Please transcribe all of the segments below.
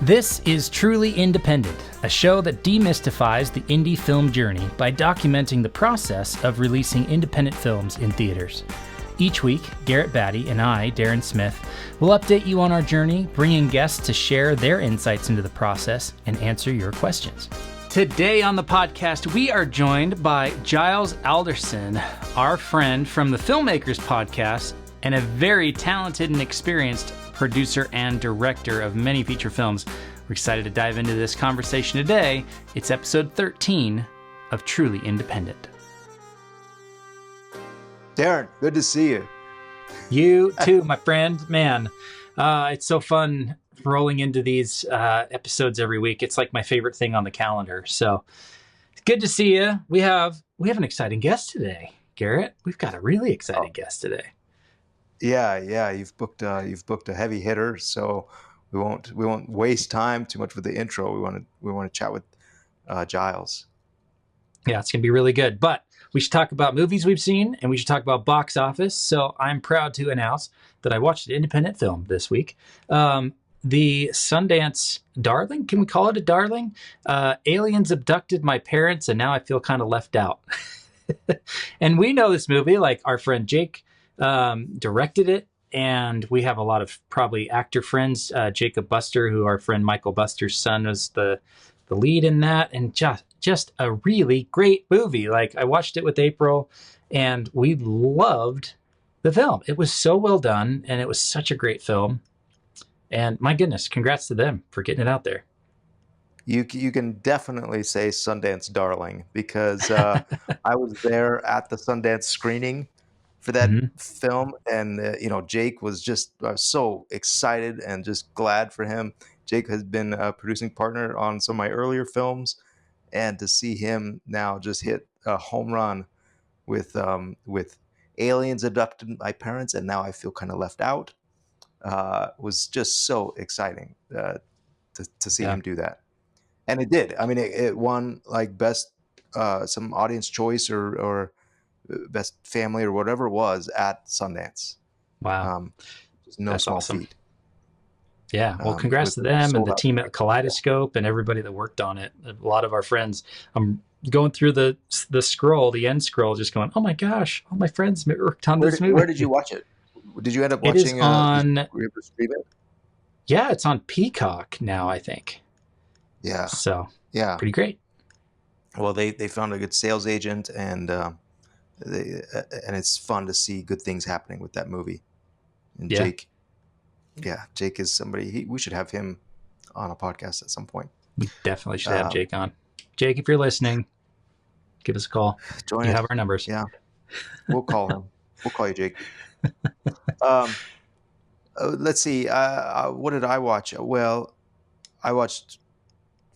This is Truly Independent, a show that demystifies the indie film journey by documenting the process of releasing independent films in theaters. Each week, Garrett Batty and I, Darren Smith, will update you on our journey, bringing guests to share their insights into the process and answer your questions. Today on the podcast, we are joined by Giles Alderson, our friend from the Filmmakers Podcast, and a very talented and experienced producer and director of many feature films. We're excited to dive into this conversation today. It's episode 13 of Truly Independent. Darren, good to see you. You too, my friend. Man, it's so fun rolling into these episodes every week. It's like my favorite thing on the calendar. So it's good to see you. We have an exciting guest today, Garrett. We've got a really exciting guest today. Yeah. You've booked a heavy hitter, so we won't waste time too much with the intro. We want to chat with Giles. Yeah, it's gonna be really good. But we should talk about movies we've seen, and we should talk about box office. So I'm proud to announce that I watched an independent film this week. The Sundance darling, can we call it a darling? Aliens abducted my parents, and now I feel kind of left out. And we know this movie, like our friend Jake directed it, and we have a lot of probably actor friends. Jacob Buster, who our friend Michael Buster's son was the lead in that, and just a really great movie. Like, I watched it with April, and we loved the film. It was so well done, and it was such a great film. And my goodness, congrats to them for getting it out there. You can definitely say Sundance darling, because I was there at the Sundance screening for that film, and Jake was just so excited and just glad for him. Jake has been a producing partner on some of my earlier films, and to see him now just hit a home run with Aliens abducted my parents, and now I feel kind of left out, was just so exciting to see him do that. And it did. I mean, it won like best some audience choice or best family or whatever it was at Sundance. Wow. No That's small awesome. feat. Yeah. Well, congrats to them and the team at Kaleidoscope and everybody that worked on it. A lot of our friends. I'm going through the end scroll, just going, oh my gosh, all my friends worked on this movie. Where did you watch it? Did you end up watching it? Is on, were you able to stream it? Yeah, it's on Peacock now, I think. Yeah. So, yeah. Pretty great. Well, they found a good sales agent, and it's fun to see good things happening with that movie. And yeah. Jake is somebody, we should have him on a podcast at some point. We definitely should have Jake on. Jake, if you're listening, give us a call. You have our numbers. Yeah. We'll call him. We'll call you, Jake. Let's see. What did I watch? Well, I watched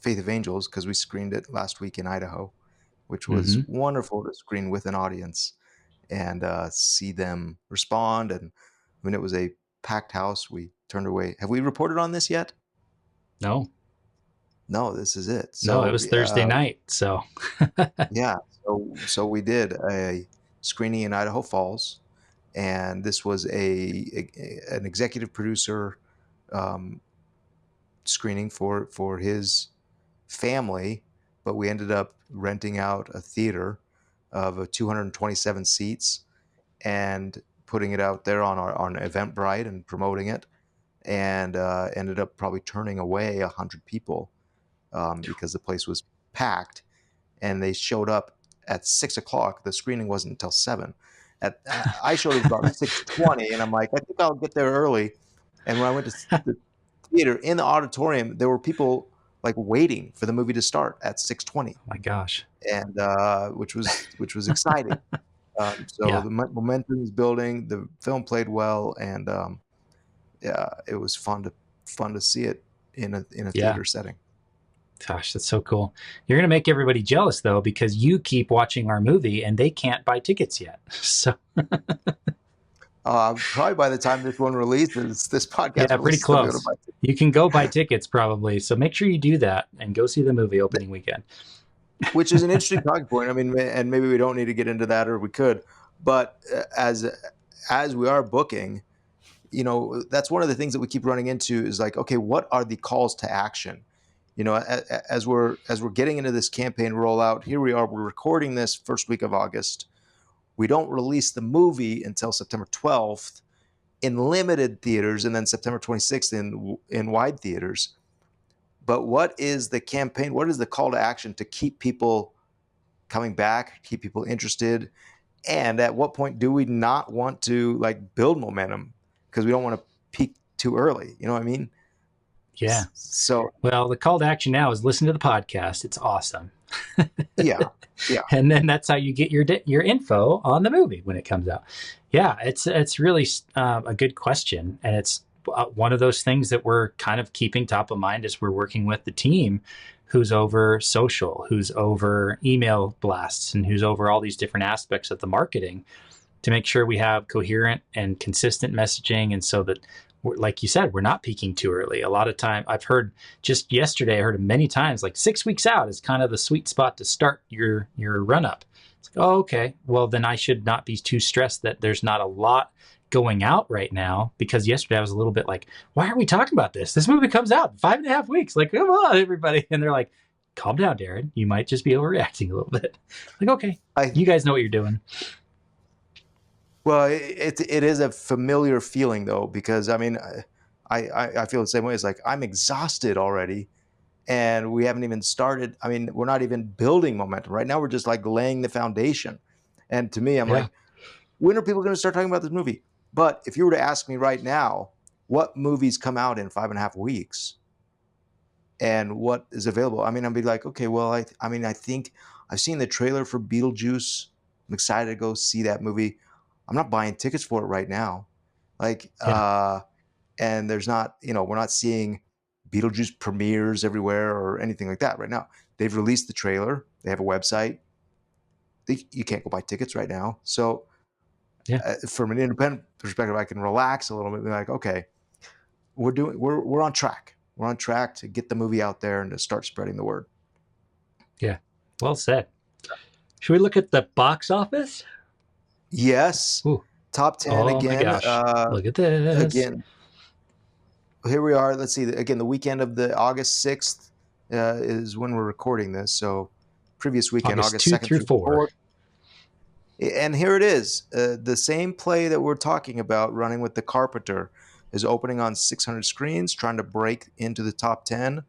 Faith of Angels because we screened it last week in Idaho, which was wonderful to screen with an audience and see them respond. And when it was a packed house, we turned away. Have we reported on this yet? No, this is it. So it was Thursday night. So yeah. So we did a screening in Idaho Falls, and this was an executive producer screening for his family, but we ended up renting out a theater of 227 seats and putting it out there on Eventbrite and promoting it, and ended up probably turning away 100 people because the place was packed, and they showed up at 6:00. The screening wasn't until 7. I showed up about 6:20, and I'm like, I think I'll get there early. And when I went to the theater in the auditorium, there were people like waiting for the movie to start at 6:20. Oh my gosh! And which was exciting. The momentum is building. The film played well, and it was fun to see it in a theater setting. Gosh, that's so cool. You're gonna make everybody jealous though, because you keep watching our movie and they can't buy tickets yet. So probably by the time this one releases, this podcast pretty close. You can go buy tickets probably. So make sure you do that and go see the movie opening weekend. Which is an interesting talking point. I mean, and maybe we don't need to get into that, or we could. But as we are booking, that's one of the things that we keep running into is like, okay, what are the calls to action? As we're getting into this campaign rollout, here we are, we're recording this first week of August. We don't release the movie until September 12th in limited theaters, and then September 26th in wide theaters. But what is the campaign? What is the call to action to keep people coming back, keep people interested? And at what point do we not want to like build momentum because we don't want to peak too early? You know what I mean? Yeah. So, well, the call to action now is listen to the podcast. It's awesome. yeah. And then that's how you get your info on the movie when it comes out. Yeah, it's really a good question, and it's one of those things that we're kind of keeping top of mind as we're working with the team who's over social, who's over email blasts, and who's over all these different aspects of the marketing to make sure we have coherent and consistent messaging. And so that, like you said, we're not peaking too early. A lot of time I've heard just yesterday, I heard it many times, like 6 weeks out is kind of the sweet spot to start your run up. It's like, oh, okay, well then I should not be too stressed that there's not a lot going out right now, because yesterday I was a little bit like, why are we talking about this? This movie comes out in 5.5 weeks. Like, come on, everybody. And they're like, calm down, Darren. You might just be overreacting a little bit. Like, okay, you guys know what you're doing. Well, it is a familiar feeling though, because I mean, I feel the same way. It's like I'm exhausted already, and we haven't even started. I mean, we're not even building momentum right now. We're just like laying the foundation. And to me, I'm like, when are people going to start talking about this movie? But if you were to ask me right now, what movies come out in 5.5 weeks and what is available? I mean, I'd be like, okay, well, I mean, I think I've seen the trailer for Beetlejuice. I'm excited to go see that movie. I'm not buying tickets for it right now. Like, and there's not, we're not seeing Beetlejuice premieres everywhere or anything like that right now. They've released the trailer. They have a website. You can't go buy tickets right now. So, from an independent perspective, I can relax a little bit and be like, okay, we're on track. We're on track to get the movie out there and to start spreading the word. Yeah. Well said. Should we look at the box office? Yes. Ooh. Top 10 again. Oh my gosh. Look at this. Again. Here we are. Let's see. Again, the weekend of the August 6th is when we're recording this. So previous weekend, August 2nd through 4th. And here it is. The same play that we're talking about, Running with the Carpenter, is opening on 600 screens, trying to break into the top 10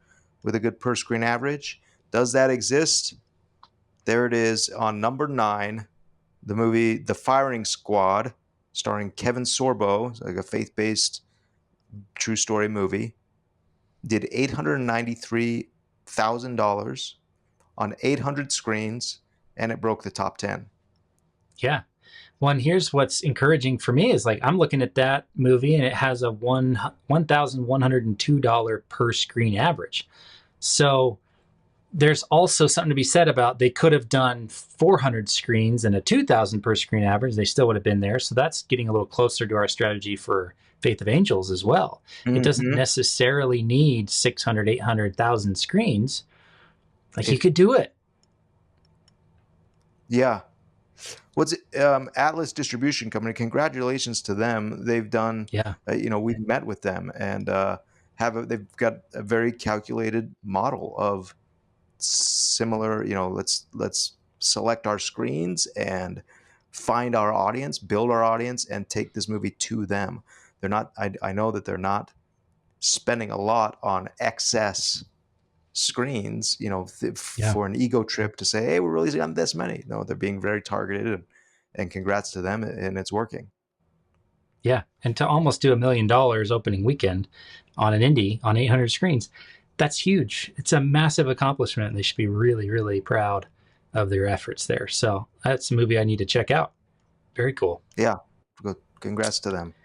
with a good per screen average. Does that exist? There it is on number 9, the movie The Firing Squad, starring Kevin Sorbo. It's like a faith-based true story movie. Did $893,000 on 800 screens, and it broke the top 10. Yeah. Well, and here's what's encouraging for me is like I'm looking at that movie and it has a $1,102 per screen average. So there's also something to be said about they could have done 400 screens and a 2,000 per screen average. They still would have been there. So that's getting a little closer to our strategy for Faith of Angels as well. Mm-hmm. It doesn't necessarily need 600, 800,000 screens. Like you could do it. Yeah. What's Atlas Distribution Company? Congratulations to them. They've done. Yeah. We've met with them and they've got a very calculated model of similar. Let's select our screens and find our audience, build our audience, and take this movie to them. They're not. I know that they're not spending a lot on excess screens, for an ego trip to say, hey, we're releasing on this many. No, they're being very targeted, and congrats to them, and it's working. Yeah, and to almost do $1 million opening weekend on an indie on 800 screens, that's huge. It's a massive accomplishment. They should be really, really proud of their efforts there. So that's a movie I need to check out. Very cool. Yeah, congrats to them.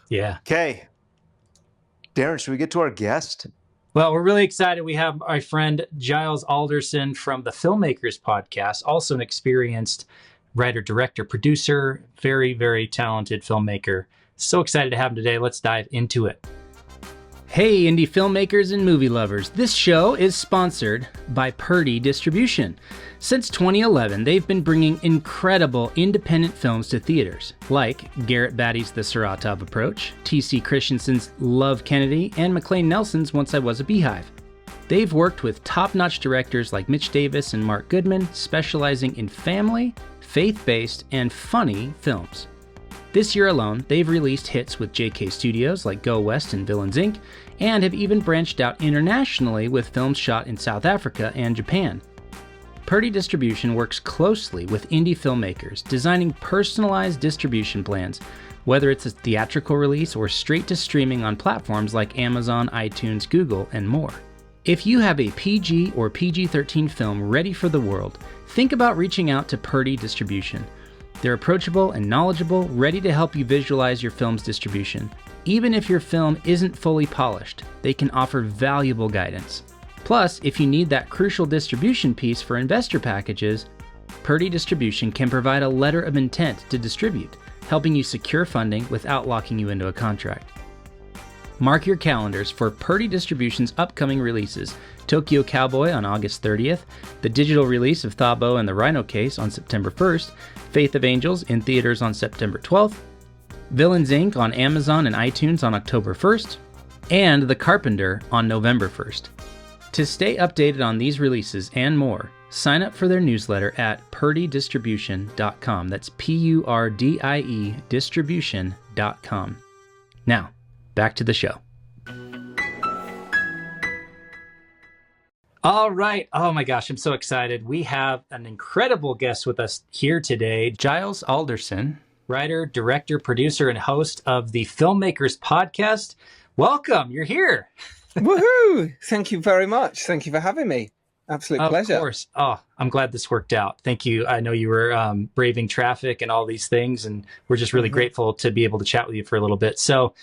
Yeah. Okay, Darren, should we get to our guest? Well, we're really excited. We have our friend Giles Alderson from the Filmmakers Podcast, also an experienced writer, director, producer, very, very talented filmmaker. So excited to have him today. Let's dive into it. Hey, indie filmmakers and movie lovers. This show is sponsored by Purdy Distribution. Since 2011, they've been bringing incredible independent films to theaters, like Garrett Batty's The Saratov Approach, T.C. Christensen's Love Kennedy, and McLean Nelson's Once I Was a Beehive. They've worked with top-notch directors like Mitch Davis and Mark Goodman, specializing in family, faith-based, and funny films. This year alone, they've released hits with JK Studios like Go West and Villains Inc., and have even branched out internationally with films shot in South Africa and Japan. Purdy Distribution works closely with indie filmmakers, designing personalized distribution plans, whether it's a theatrical release or straight to streaming on platforms like Amazon, iTunes, Google, and more. If you have a PG or PG-13 film ready for the world, think about reaching out to Purdy Distribution. They're approachable and knowledgeable, ready to help you visualize your film's distribution. Even if your film isn't fully polished, they can offer valuable guidance. Plus, if you need that crucial distribution piece for investor packages, Purdy Distribution can provide a letter of intent to distribute, helping you secure funding without locking you into a contract. Mark your calendars for Purdy Distribution's upcoming releases: Tokyo Cowboy on August 30th, the digital release of Thabo and the Rhino Case on September 1st, Faith of Angels in theaters on September 12th, Villains Inc. on Amazon and iTunes on October 1st, and The Carpenter on November 1st. To stay updated on these releases and more, sign up for their newsletter at purdydistribution.com. That's Purdie distribution.com. Now, back to the show. All right. Oh my gosh, I'm so excited. We have an incredible guest with us here today, Giles Alderson, writer, director, producer, and host of the Filmmakers Podcast. Welcome. You're here. Woohoo! Thank you very much. Thank you for having me. Absolute pleasure. Of course. Oh, I'm glad this worked out. Thank you. I know you were braving traffic and all these things, and we're just really grateful to be able to chat with you for a little bit. So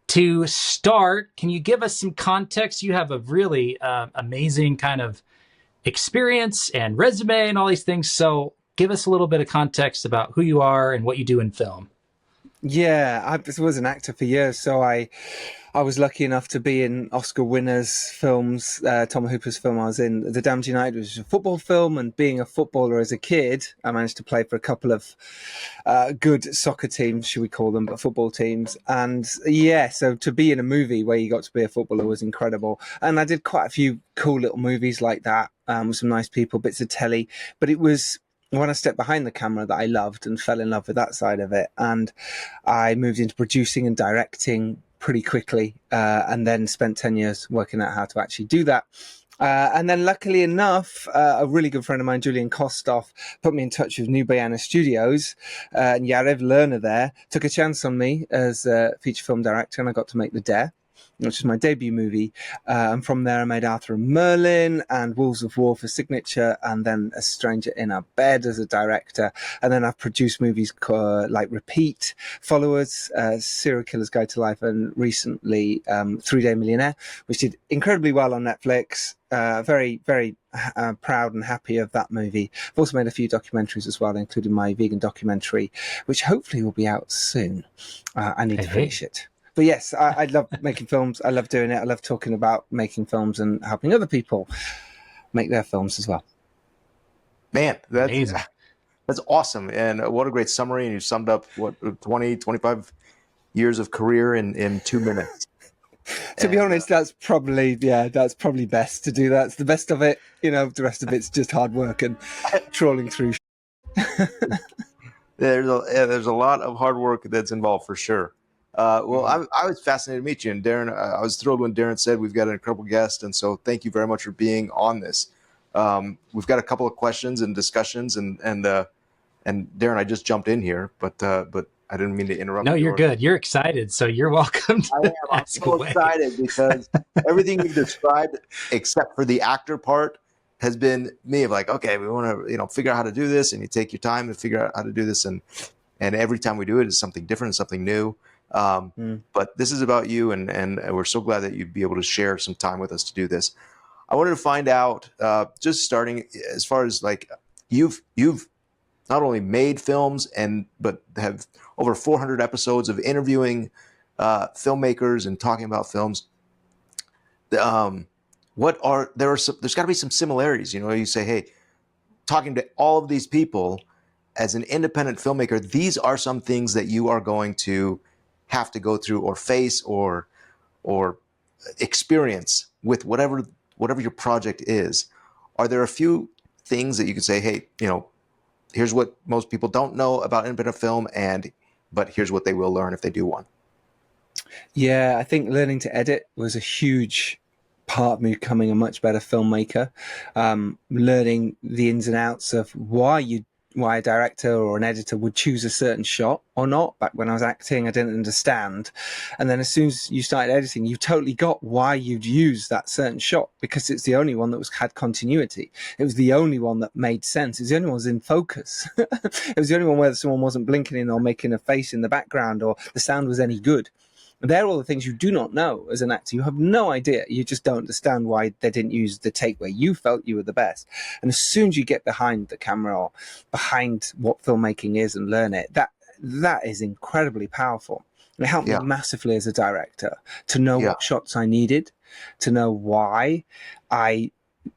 to start, can you give us some context? You have a really amazing kind of experience and resume and all these things. So give us a little bit of context about who you are and what you do in film. Yeah, I was an actor for years, so I was lucky enough to be in Oscar winners films. Tom Hooper's film I was in, The Damned United, which was a football film, and being a footballer as a kid, I managed to play for a couple of good soccer teams, should we call them, but football teams. And yeah, so to be in a movie where you got to be a footballer was incredible. And I did quite a few cool little movies like that, with some nice people, bits of telly, but it was when I stepped behind the camera that I loved and fell in love with that side of it. And I moved into producing and directing pretty quickly, and then spent 10 years working out how to actually do that. And then luckily enough, a really good friend of mine, Julian Kostov, put me in touch with New Bayana Studios, and Yarev Lerner there took a chance on me as a feature film director, and I got to make The Dare, which is my debut movie. And from there, I made Arthur and Merlin and Wolves of War for signature, and then A Stranger in Our Bed as a director. And then I've produced movies like Repeat, Followers, Serial Killer's Guide to Life, and recently 3-Day Millionaire, which did incredibly well on Netflix. Very, very proud and happy of that movie. I've also made a few documentaries as well, including my vegan documentary, which hopefully will be out soon. I need to finish it. But yes, I love making films. I love doing it. I love talking about making films and helping other people make their films as well. Man, that's awesome. And what a great summary. And you summed up, 25 years of career in 2 minutes. To be honest, that's probably best to do that. It's the best of it. You know, the rest of it's just hard work and trawling through. There's a lot of hard work that's involved for sure. I was fascinated to meet you, and Darren. I was thrilled when Darren said we've got an incredible guest, and so thank you very much for being on this. We've got a couple of questions and discussions, and Darren, I just jumped in here, but I didn't mean to interrupt. No, you're good. You're excited, so you're welcome. I'm so excited because everything you've described, except for the actor part, has been me of like, okay, we want to figure out how to do this, and you take your time to figure out how to do this, and every time we do it is something different, something new. But this is about you, and we're so glad that you'd be able to share some time with us to do this. I wanted to find out, just starting as far as like you've not only made films but have over 400 episodes of interviewing filmmakers and talking about films. there's got to be some similarities. You say, hey, talking to all of these people as an independent filmmaker, these are some things that you are going to have to go through or face or experience with whatever your project is. Are there a few things that you could say, hey, here's what most people don't know about independent film, but here's what they will learn if they do one? Yeah, I think learning to edit was a huge part of me becoming a much better filmmaker. Learning the ins and outs of why a director or an editor would choose a certain shot or not. Back when I was acting, I didn't understand. And then as soon as you started editing, you totally got why you'd use that certain shot, because it's the only one that had continuity. It was the only one that made sense. It was the only one that was in focus. It was the only one where someone wasn't blinking in or making a face in the background or the sound was any good. They're all the things you do not know as an actor. You have no idea. You just don't understand why they didn't use the take where you felt you were the best. And as soon as you get behind the camera or behind what filmmaking is and learn it, that is incredibly powerful. It helped me massively as a director to know what shots I needed, to know why I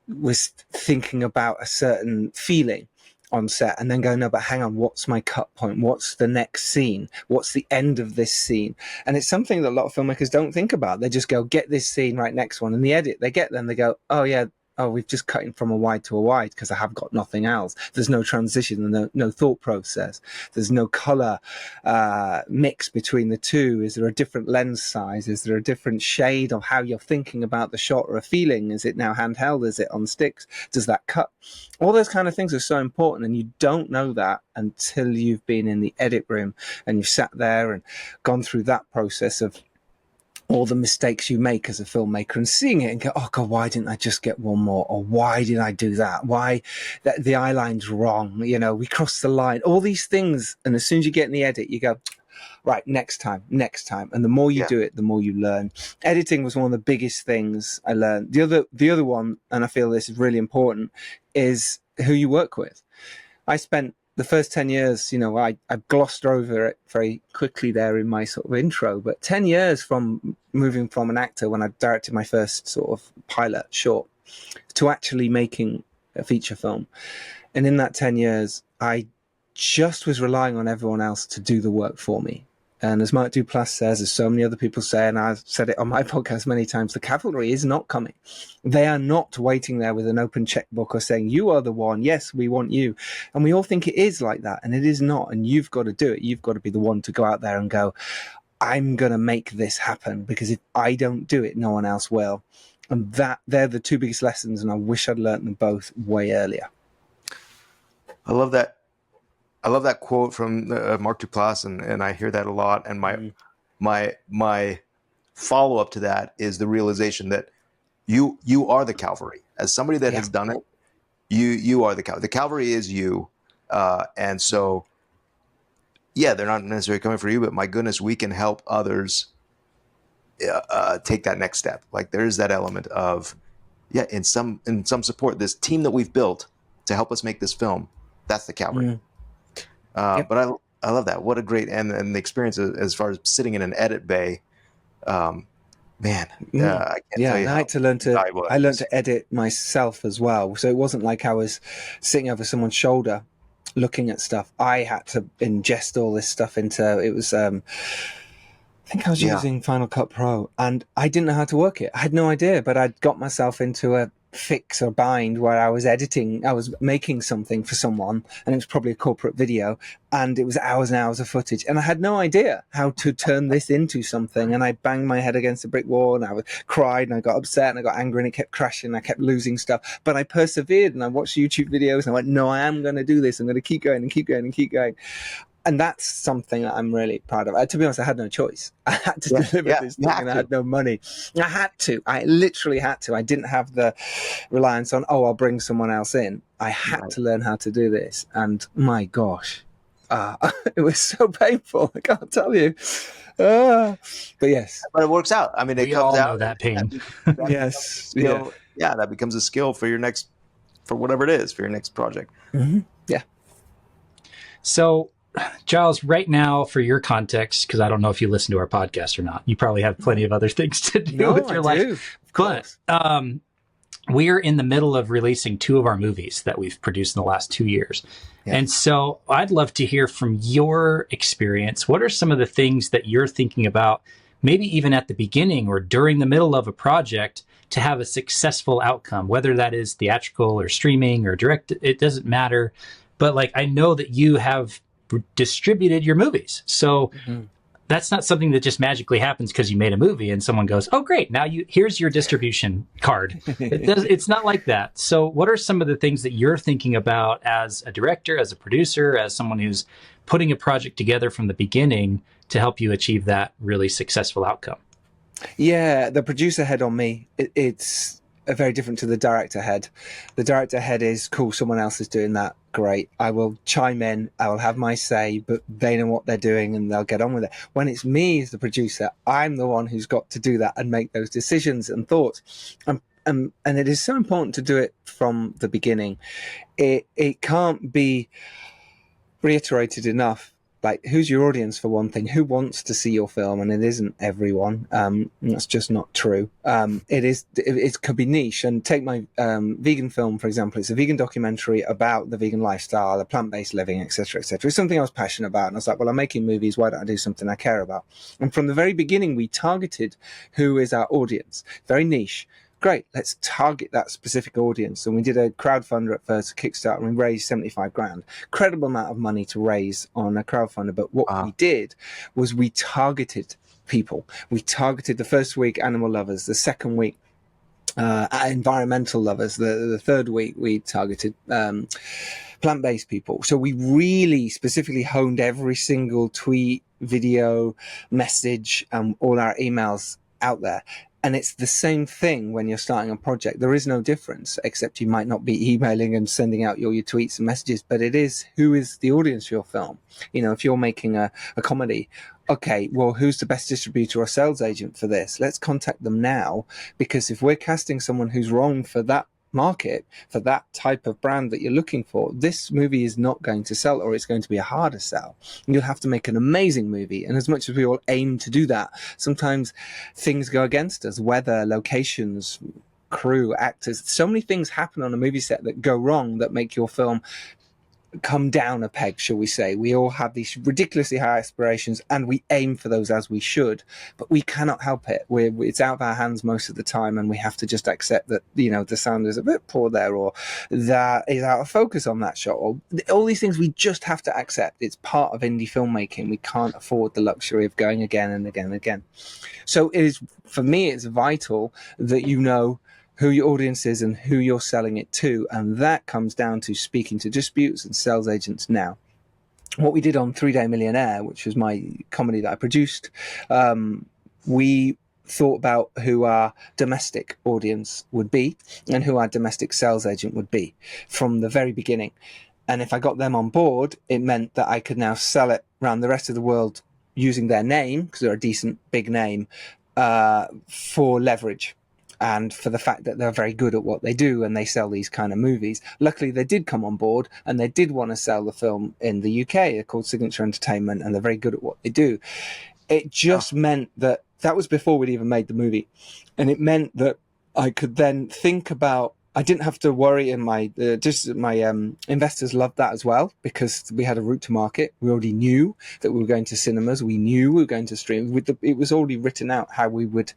was thinking about a certain feeling on set, and then go, no, but hang on, what's my cut point? What's the next scene? What's the end of this scene? And it's something that a lot of filmmakers don't think about. They just go, get this scene, right, next one. And the edit, they get them, they go, oh yeah, we've just cut in from a wide to a wide because I have got nothing else. There's no transition, no thought process. There's no color mix between the two. Is there a different lens size? Is there a different shade of how you're thinking about the shot or a feeling? Is it now handheld? Is it on sticks? Does that cut? All those kind of things are so important, and you don't know that until you've been in the edit room and you've sat there and gone through that process of all the mistakes you make as a filmmaker and seeing it and go, oh God, why didn't I just get one more? Or why did I do that? Why the eye line's wrong? We crossed the line, all these things. And as soon as you get in the edit, you go, right, next time. And the more you do it, the more you learn. Editing was one of the biggest things I learned. The other one, and I feel this is really important, is who you work with. I spent the first 10 years, I glossed over it very quickly there in my sort of intro, but 10 years from moving from an actor when I directed my first sort of pilot short to actually making a feature film. And in that 10 years, I just was relying on everyone else to do the work for me. And as Mark Duplass says, as so many other people say, and I've said it on my podcast many times, the cavalry is not coming. They are not waiting there with an open checkbook or saying, you are the one. Yes, we want you. And we all think it is like that. And it is not. And you've got to do it. You've got to be the one to go out there and go, I'm going to make this happen, because if I don't do it, no one else will. And they're the two biggest lessons. And I wish I'd learned them both way earlier. I love that. I love that quote from Mark Duplass, and I hear that a lot. And my follow up to that is the realization that you are the cavalry. As somebody that has done it, you are the cavalry. The cavalry is you, and so they're not necessarily coming for you, but my goodness, we can help others take that next step. Like there is that element of in some support. This team that we've built to help us make this film, that's the cavalry. But I love that. What a great and the experience as far as sitting in an edit bay. I can't tell you. I learned to edit myself as well. So it wasn't like I was sitting over someone's shoulder looking at stuff. I had to ingest all this stuff into it. Was I think I was using Final Cut Pro, and I didn't know how to work it. I had no idea, but I'd got myself into a fix or bind where I was making something for someone, and it was probably a corporate video, and it was hours and hours of footage, and I had no idea how to turn this into something, and I banged my head against a brick wall, and I cried, and I got upset, and I got angry, and it kept crashing, and I kept losing stuff, but I persevered, and I watched YouTube videos, and I went, no, I am going to do this. I'm going to keep going and keep going and keep going. And that's something that I'm really proud of. To be honest, I had no choice. I had to deliver this thing, and I had no money. I had to. I literally had to. I didn't have the reliance on, I'll bring someone else in. I had to learn how to do this. And my gosh, it was so painful. I can't tell you. But yes. But it works out. I mean, it comes out. Know that pain. Yes. That becomes a skill for whatever it is, for your next project. Mm-hmm. Yeah. So, Giles, right now, for your context, because I don't know if you listen to our podcast or not, you probably have plenty of other things to do with your life. course. But we're in the middle of releasing 2 of our movies that we've produced in the last 2 years. Yeah. And so I'd love to hear from your experience. What are some of the things that you're thinking about, maybe even at the beginning or during the middle of a project, to have a successful outcome, whether that is theatrical or streaming or direct, it doesn't matter. But like, I know that you have distributed your movies. So that's not something that just magically happens because you made a movie and someone goes, oh, great, now here's your distribution card. It's not like that. So what are some of the things that you're thinking about as a director, as a producer, as someone who's putting a project together from the beginning to help you achieve that really successful outcome? Yeah, the producer head on me, it's very different to the director head. The director head is, cool, someone else is doing that. Great. I will chime in. I will have my say, but they know what they're doing and they'll get on with it. When it's me as the producer, I'm the one who's got to do that and make those decisions and thoughts. And it is so important to do it from the beginning. It can't be reiterated enough. Like, who's your audience, for one thing? Who wants to see your film? And it isn't everyone. That's just not true. It could be niche. And take my vegan film, for example. It's a vegan documentary about the vegan lifestyle, the plant-based living, etc., etc. It's something I was passionate about. And I was like, well, I'm making movies. Why don't I do something I care about? And from the very beginning, we targeted who is our audience. Very niche. Great, let's target that specific audience. And we did a crowdfunder at first, a Kickstarter, and we raised 75 grand. Incredible amount of money to raise on a crowdfunder. But what we did was we targeted people. We targeted the first week animal lovers, the second week environmental lovers, the third week we targeted plant-based people. So we really specifically honed every single tweet, video, message, and all our emails out there. And it's the same thing when you're starting a project. There is no difference, except you might not be emailing and sending out your tweets and messages, but it is, who is the audience for your film? You know, if you're making a comedy, okay, well, who's the best distributor or sales agent for this? Let's contact them now, because if we're casting someone who's wrong for that market, for that type of brand that you're looking for, this movie is not going to sell, or it's going to be a harder sell. And you'll have to make an amazing movie. And as much as we all aim to do that, sometimes things go against us. Weather, locations, crew, actors, so many things happen on a movie set that go wrong that make your film come down a peg, shall we say. We all have these ridiculously high aspirations and we aim for those, as we should, but we cannot help it. It's out of our hands most of the time, and we have to just accept that, you know, the sound is a bit poor there, or that is out of focus on that shot, or all these things we just have to accept. It's part of indie filmmaking. We can't afford the luxury of going again and again and again. So it is, for me, it's vital that you know who your audience is and who you're selling it to. And that comes down to speaking to distributors and sales agents now. What we did on 3 Day Millionaire, which was my comedy that I produced, we thought about who our domestic audience would be and who our domestic sales agent would be from the very beginning. And if I got them on board, it meant that I could now sell it around the rest of the world using their name, because they're a decent big name, for leverage. And for the fact that they're very good at what they do and they sell these kind of movies. Luckily, they did come on board and they did want to sell the film in the UK. They're called Signature Entertainment and they're very good at what they do. It just meant that was before we'd even made the movie. And it meant that I could then think about, I didn't have to worry, and my investors loved that as well, because we had a route to market. We already knew that we were going to cinemas. We knew we were going to stream. It was already written out how we would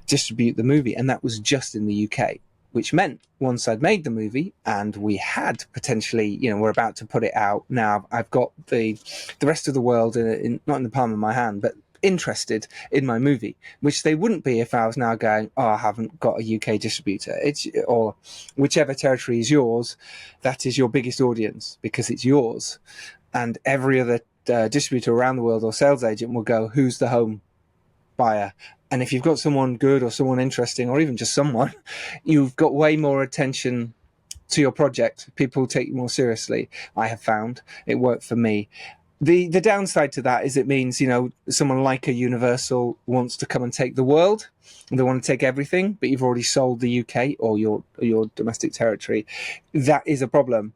distribute the movie, and that was just in the UK, which meant once I'd made the movie and we had potentially, you know, we're about to put it out now, I've got the rest of the world not in the palm of my hand, but interested in my movie, which they wouldn't be if I was now going, oh, I haven't got a UK distributor. Or whichever territory is yours, that is your biggest audience because it's yours. And every other distributor around the world or sales agent will go, who's the home buyer? And if you've got someone good or someone interesting, or even just someone, you've got way more attention to your project. People take you more seriously. I have found it worked for me. The downside to that is it means, you know, someone like a Universal wants to come and take the world, and they want to take everything, but you've already sold the UK or your domestic territory. That is a problem.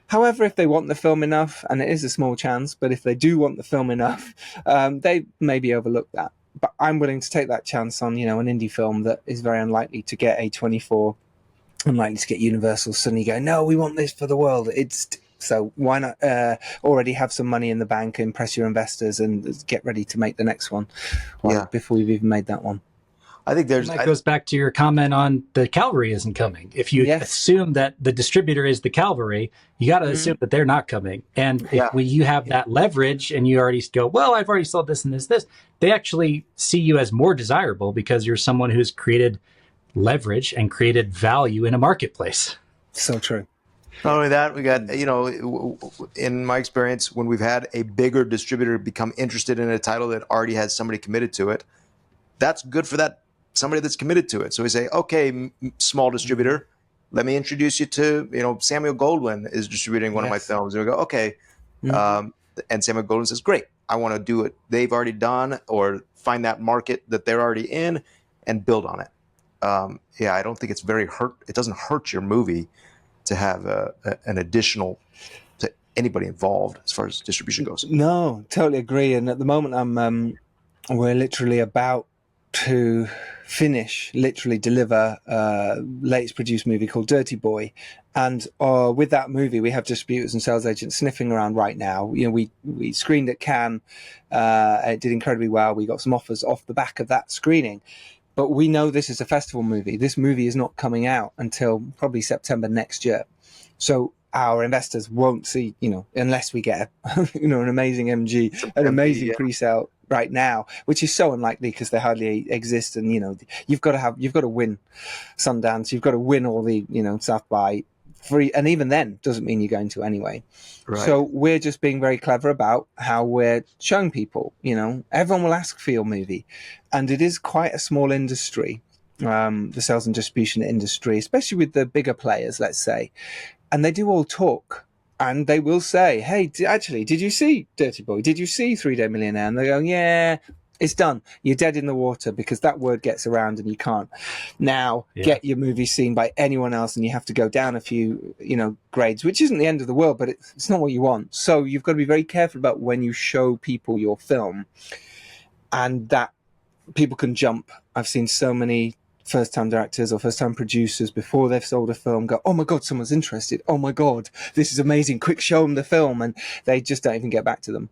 However, if they want the film enough, and it is a small chance, but if they do want the film enough, they maybe overlook that. but I'm willing to take that chance on, you know, an indie film that is very unlikely to get A24, unlikely to get Universal suddenly go, no, we want this for the world. So why not already have some money in the bank, impress your investors, and get ready to make the next one before you've even made that one. I think that goes back to your comment on the cavalry isn't coming. If you assume that the distributor is the cavalry, you got to assume that they're not coming. And when you have that leverage and you already go, well, I've already sold this and this, they actually see you as more desirable because you're someone who's created leverage and created value in a marketplace. So true. Not only that, we got, you know, in my experience, when we've had a bigger distributor become interested in a title that already has somebody committed to it, that's good for that somebody that's committed to it. So we say, okay, small distributor, let me introduce you to, you know, Samuel Goldwyn is distributing one of my films. And we go, okay. And Samuel Goldwyn says, great, I want to do it they've already done, or find that market that they're already in and build on it. I don't think it's it doesn't hurt your movie to have an additional to anybody involved as far as distribution goes. No, totally agree. And at the moment, we're literally about to deliver a latest produced movie called Dirty Boy. And with that movie, we have distributors and sales agents sniffing around right now. You know, we screened at Cannes. It did incredibly well. We got some offers off the back of that screening. But we know this is a festival movie. This movie is not coming out until probably September next year. So our investors won't see, you know, unless we get, an amazing an amazing pre-sale right now, which is so unlikely because they hardly exist. And, you know, you've got to win Sundance. You've got to win all the, you know, South by free. And even then doesn't mean you're going to anyway. Right. So we're just being very clever about how we're showing people, you know, everyone will ask for your movie. And it is quite a small industry, the sales and distribution industry, especially with the bigger players, let's say. And they do all talk. And they will say, hey, did you see Dirty Boy? Did you see 3 Day Millionaire? And they go, yeah, it's done. You're dead in the water because that word gets around and you can't now get your movie seen by anyone else, and you have to go down a few, you know, grades, which isn't the end of the world, but it's not what you want. So you've got to be very careful about when you show people your film, and that people can jump. I've seen so many first-time directors or first-time producers before they've sold a film go, oh my God, someone's interested. Oh my God, this is amazing. Quick, show them the film. And they just don't even get back to them.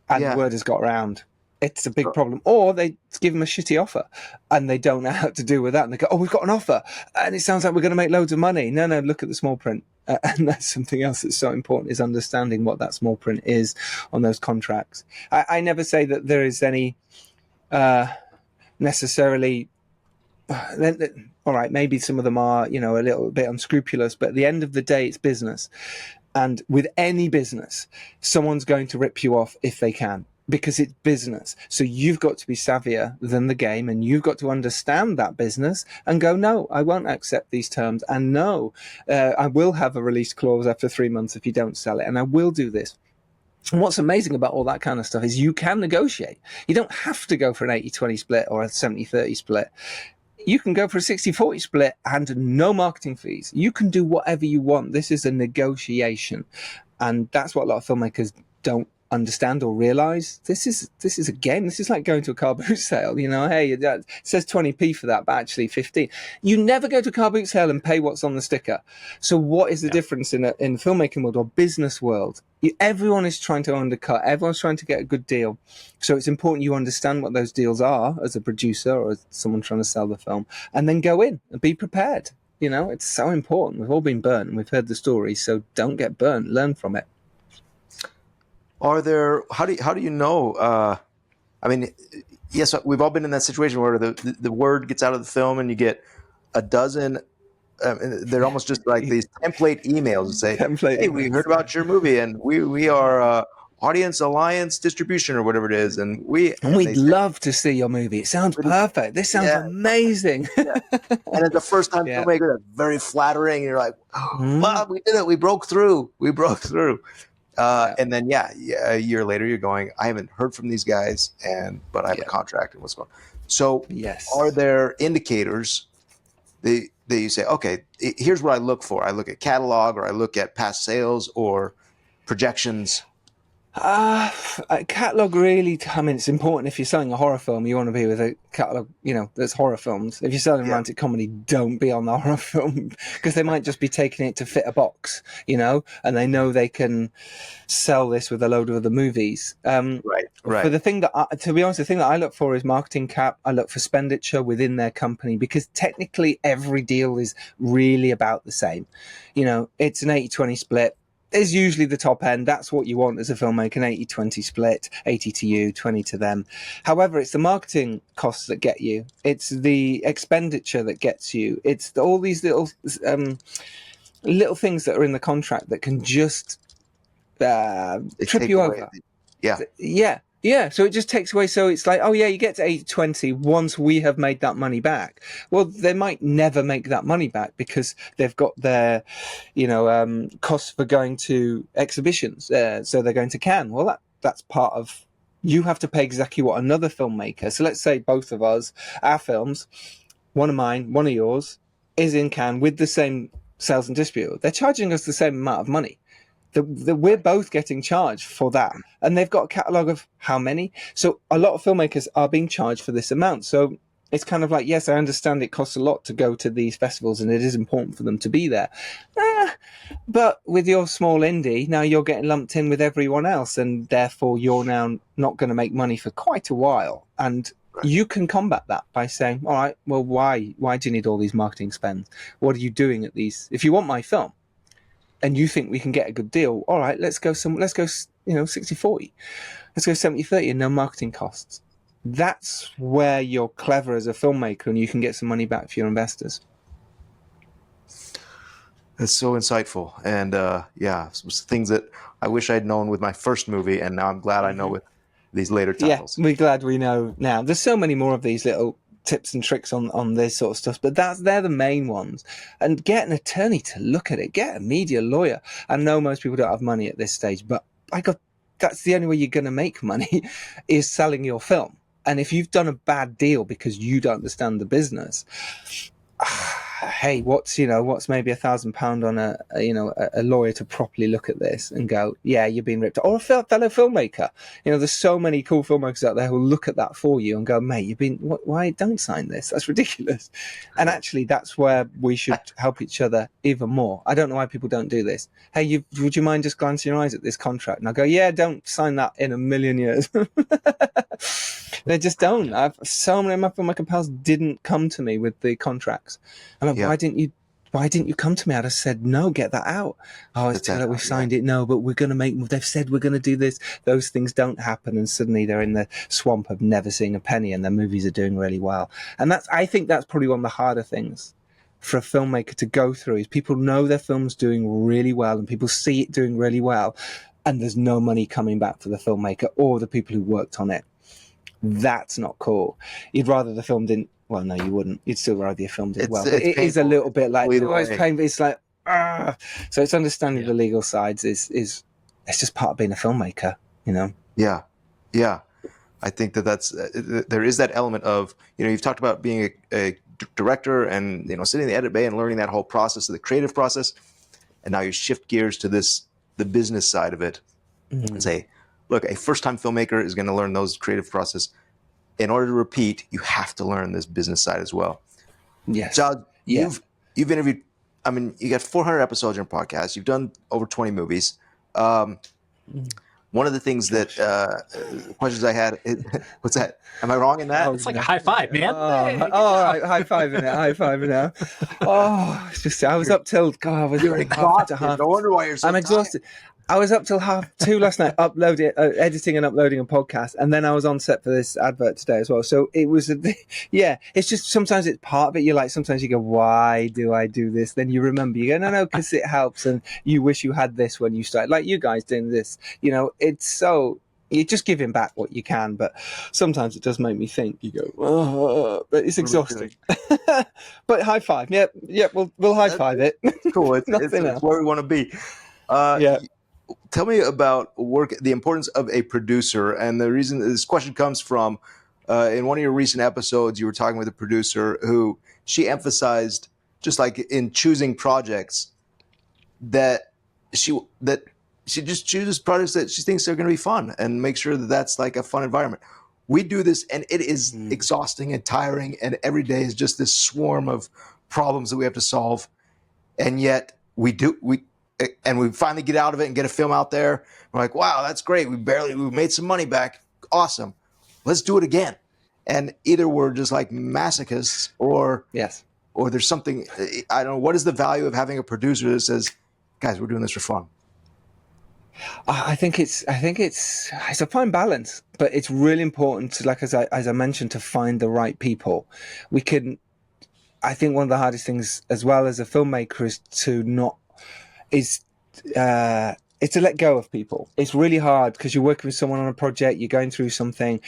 And the word has got around. It's a big problem. Or they give them a shitty offer and they don't know how to deal with that. And they go, oh, we've got an offer and it sounds like we're going to make loads of money. No, look at the small print. And that's something else that's so important, is understanding what that small print is on those contracts. I never say that there is any necessarily... all right, maybe some of them are, you know, a little bit unscrupulous, but at the end of the day, it's business. And with any business, someone's going to rip you off if they can, because it's business. So you've got to be savvier than the game, and you've got to understand that business and go, no, I won't accept these terms. And no, I will have a release clause after 3 months if you don't sell it. And I will do this. And what's amazing about all that kind of stuff is you can negotiate. You don't have to go for an 80-20 split or a 70-30 split. You can go for a 60-40 split and no marketing fees. You can do whatever you want. This is a negotiation. And that's what a lot of filmmakers don't understand or realize. This is a game. This is like going to a car boot sale. You know, hey, it says 20p for that, but actually 15. You never go to a car boot sale and pay what's on the sticker. So what is the difference in the filmmaking world or business world? Everyone is trying to undercut. Everyone's trying to get a good deal. So it's important you understand what those deals are as a producer or as someone trying to sell the film, and then go in and be prepared. You know, it's so important. We've all been burnt and we've heard the stories. So don't get burnt. Learn from it. Are there? How do you know? I mean, yes, we've all been in that situation where the word gets out of the film and you get a dozen. They're almost just like these template emails that say, "Hey, we heard about your movie and we are Audience Alliance Distribution or whatever it is, and we'd love to see your movie. It sounds perfect. This sounds amazing." And it's the first time filmmaker, that's very flattering. And you're like, "Oh, wow, we did it. We broke through. And then, a year later, you're going, I haven't heard from these guys, but I have a contract and what's going on. So are there indicators that you say, okay, here's what I look for. I look at catalog or I look at past sales or projections. A catalog really. I mean, it's important if you're selling a horror film. You want to be with a catalog, that's horror films. If you're selling romantic comedy, don't be on the horror film because they might just be taking it to fit a box, and they know they can sell this with a load of other movies. Right. For the thing to be honest, the thing that I look for is marketing cap. I look for expenditure within their company because technically every deal is really about the same. It's an 80-20 split. Is usually the top end. That's what you want as a filmmaker, an 80-20 split, 80 to you, 20 to them. However, it's the marketing costs that get you. It's the expenditure that gets you. It's all these little things that are in the contract that can just trip you over. Yeah. So it just takes away. So it's like, oh yeah, you get to 80-20 once we have made that money back. Well, they might never make that money back because they've got their, costs for going to exhibitions. So they're going to Cannes. Well, that's part of. You have to pay exactly what another filmmaker. So let's say both of us, our films, one of mine, one of yours, is in Cannes with the same sales and distributor. They're charging us the same amount of money. We're both getting charged for that, and they've got a catalogue of how many. So a lot of filmmakers are being charged for this amount. So it's kind of like, yes, I understand it costs a lot to go to these festivals, and it is important for them to be there. But with your small indie, now you're getting lumped in with everyone else, and therefore you're now not going to make money for quite a while. And you can combat that by saying, all right, well, why do you need all these marketing spends? What are you doing at these? If you want my film, and you think we can get a good deal, all right, let's go 60-40. Let's go 70-30 and no marketing costs. That's where you're clever as a filmmaker and you can get some money back for your investors. That's so insightful. And things that I wish I'd known with my first movie, and now I'm glad I know with these later titles. Yeah, we're glad we know now. There's so many more of these little tips and tricks on this sort of stuff, but they're the main ones. And get an attorney to look at it, get a media lawyer. I know most people don't have money at this stage, but that's the only way you're going to make money is selling your film. And if you've done a bad deal because you don't understand the business, hey, what's maybe £1,000 on a lawyer to properly look at this and go, yeah, you're being ripped off. Or a fellow filmmaker. There's so many cool filmmakers out there who will look at that for you and go, mate, why don't sign this? That's ridiculous. And actually, that's where we should help each other even more. I don't know why people don't do this. Hey, would you mind just glancing your eyes at this contract? And I go, yeah, don't sign that in a million years. They just don't. So many of my filmmaker pals didn't come to me with the contracts. I'm like, why didn't you come to me? I'd have said, no, get that out. Oh, it's too late, we've signed it. No, but they've said we're going to do this. Those things don't happen. And suddenly they're in the swamp of never seeing a penny and their movies are doing really well. And I think that's probably one of the harder things for a filmmaker to go through is people know their film's doing really well and people see it doing really well. And there's no money coming back for the filmmaker or the people who worked on it. That's not cool. You'd rather the film didn't. Well, no, you wouldn't. You'd still rather your film did well. But it is a little bit like it's painful. It's like so. It's understanding the legal sides is it's just part of being a filmmaker, Yeah. I think that's there is that element of you've talked about being a director and sitting in the edit bay and learning that whole process, the creative process, and now you shift gears to the business side of it and say, look, a first-time filmmaker is going to learn those creative process. In order to repeat, you have to learn this business side as well. Yes. Giles, you've interviewed, you got 400 episodes in your podcast. You've done over 20 movies. One of the things that questions I had, what's that? Am I wrong in that? It's like a high five, man. High five in it. Oh, it's just, I was up till, God, I was exhausted. No wonder why you're so I'm exhausted. I was up till 2:30 last night editing and uploading a podcast, and then I was on set for this advert today as well. So it was, it's just sometimes it's part of it. You're like, sometimes you go, why do I do this? Then you remember, you go, no, because it helps, and you wish you had this when you started, like you guys doing this. It's so, you're just giving back what you can, but sometimes it does make me think. You go, oh, but it's exhausting. But high five, we'll high five it. Cool, it's where we want to be. Tell me about the importance of a producer. And the reason this question comes from, in one of your recent episodes, you were talking with a producer who she emphasized, just like in choosing projects, that she just chooses projects that she thinks are going to be fun and make sure that that's like a fun environment. We do this, and it is exhausting and tiring, and every day is just this swarm of problems that we have to solve. And yet we finally get out of it and get a film out there. We're like, wow, that's great. We made some money back. Awesome. Let's do it again. And either we're just like masochists or there's something, I don't know, what is the value of having a producer that says, guys, we're doing this for fun? I think it's a fine balance, but it's really important to, like, as I mentioned, to find the right people. I think one of the hardest things as well as a filmmaker is to let go of people. It's really hard because you're working with someone on a project, you're going through something,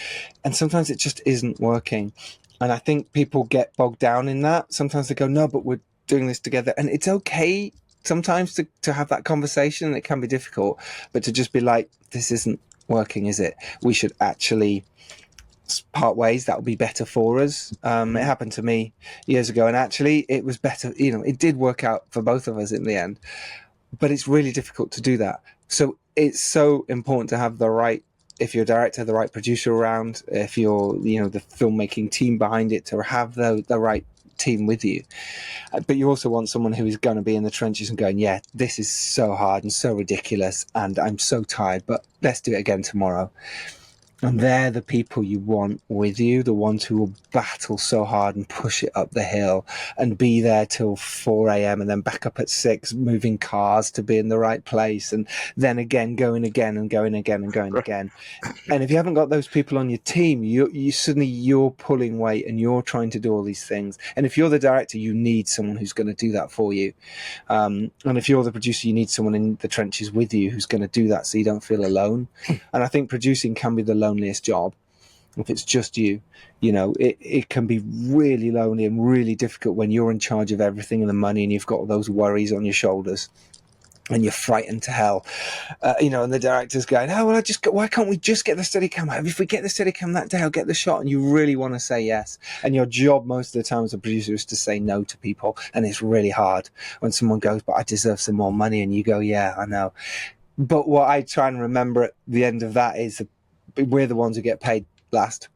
and sometimes it just isn't working. And I think people get bogged down in that. Sometimes they go, no, but we're doing this together. And it's okay sometimes to have that conversation. It can be difficult, but to just be like, this isn't working, is it? We should actually part ways. That would be better for us. It happened to me years ago, and actually it was better. It did work out for both of us in the end, but it's really difficult to do that. So it's so important to have if you're a director, the right producer around, if you're, the filmmaking team behind it, to have the right team with you. But you also want someone who is going to be in the trenches and going, yeah, this is so hard and so ridiculous and I'm so tired, but let's do it again tomorrow. And they're the people you want with you, the ones who will battle so hard and push it up the hill and be there till 4 a.m. and then back up at 6, moving cars to be in the right place, and then again going again and going again and going again. And if you haven't got those people on your team, you suddenly you're pulling weight and you're trying to do all these things. And if you're the director, you need someone who's going to do that for you. And if you're the producer, you need someone in the trenches with you who's going to do that so you don't feel alone. And I think producing can be the loneliest job. If it's just you, it can be really lonely and really difficult when you're in charge of everything and the money and you've got all those worries on your shoulders and you're frightened to hell, and the director's going, oh, well, why can't we just get the Steadicam out? If we get the Steadicam that day, I'll get the shot. And you really want to say yes. And your job most of the time as a producer is to say no to people. And it's really hard when someone goes, but I deserve some more money. And you go, yeah, I know. But what I try and remember at the end of that is we're the ones who get paid last.